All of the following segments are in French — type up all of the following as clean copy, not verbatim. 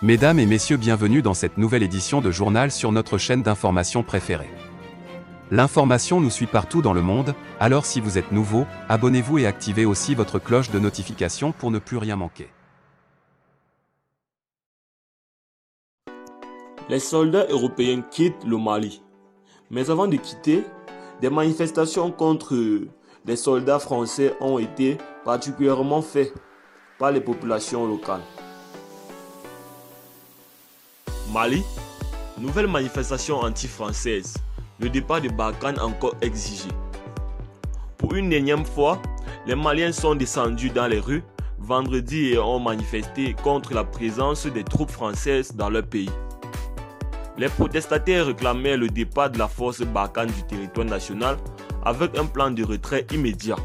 Mesdames et messieurs, bienvenue dans cette nouvelle édition de journal sur notre chaîne d'information préférée. L'information nous suit partout dans le monde, alors si vous êtes nouveau, abonnez-vous et activez aussi votre cloche de notification pour ne plus rien manquer. Les soldats européens quittent le Mali. Mais avant de quitter, des manifestations contre les soldats français ont été particulièrement faites par les populations locales. Mali, nouvelle manifestation anti-française. Le départ de Barkhane encore exigé. Pour une énième fois, les Maliens sont descendus dans les rues vendredi et ont manifesté contre la présence des troupes françaises dans leur pays. Les protestataires réclamaient le départ de la force Barkhane du territoire national avec un plan de retrait immédiat.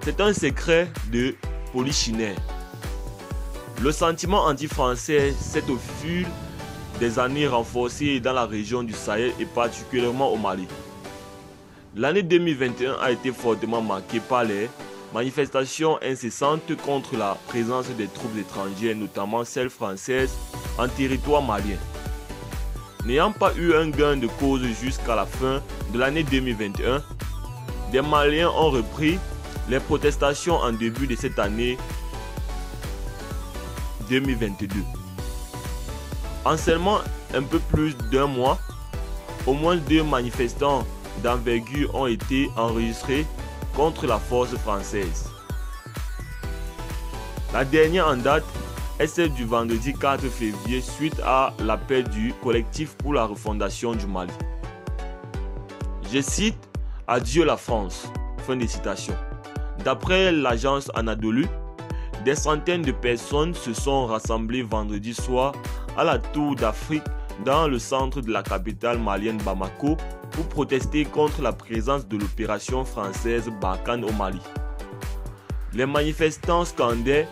C'est un secret de Polichinelle. Le sentiment anti-français s'est au fil des années renforcé dans la région du Sahel et particulièrement au Mali. L'année 2021 a été fortement marquée par les manifestations incessantes contre la présence des troupes étrangères, notamment celles françaises, en territoire malien. N'ayant pas eu un gain de cause jusqu'à la fin de l'année 2021, des Maliens ont repris les protestations en début de cette année 2022. En seulement un peu plus d'un mois, au moins 2 manifestants d'envergure ont été enregistrés contre la force française. La dernière en date est celle du vendredi 4 février suite à l'appel du collectif pour la refondation du Mali. Je cite « Adieu la France ». Fin de citation. D'après l'agence Anadolu, des centaines de personnes se sont rassemblées vendredi soir à la Tour d'Afrique dans le centre de la capitale malienne Bamako pour protester contre la présence de l'opération française Barkhane au Mali. Les manifestants scandaient,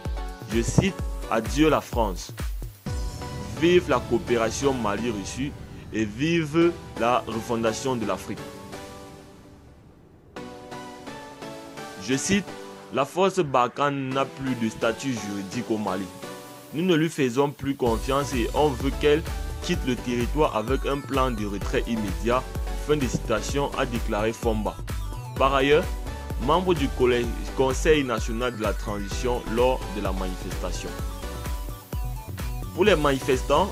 je cite, « Adieu la France ». Vive la coopération Mali-Russie et vive la refondation de l'Afrique. Je cite, « La force Barkhane n'a plus de statut juridique au Mali. Nous ne lui faisons plus confiance et on veut qu'elle quitte le territoire avec un plan de retrait immédiat. » Fin de citation, a déclaré Fomba. Par ailleurs, membre du Conseil national de la transition lors de la manifestation. Pour les manifestants,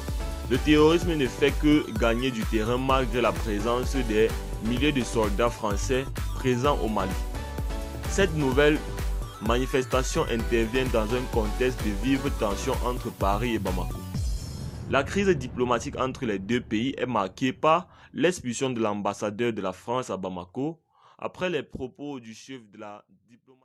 le terrorisme ne fait que gagner du terrain malgré la présence des milliers de soldats français présents au Mali. Cette nouvelle manifestation intervient dans un contexte de vives tensions entre Paris et Bamako. La crise diplomatique entre les deux pays est marquée par l'expulsion de l'ambassadeur de la France à Bamako après les propos du chef de la diplomatie.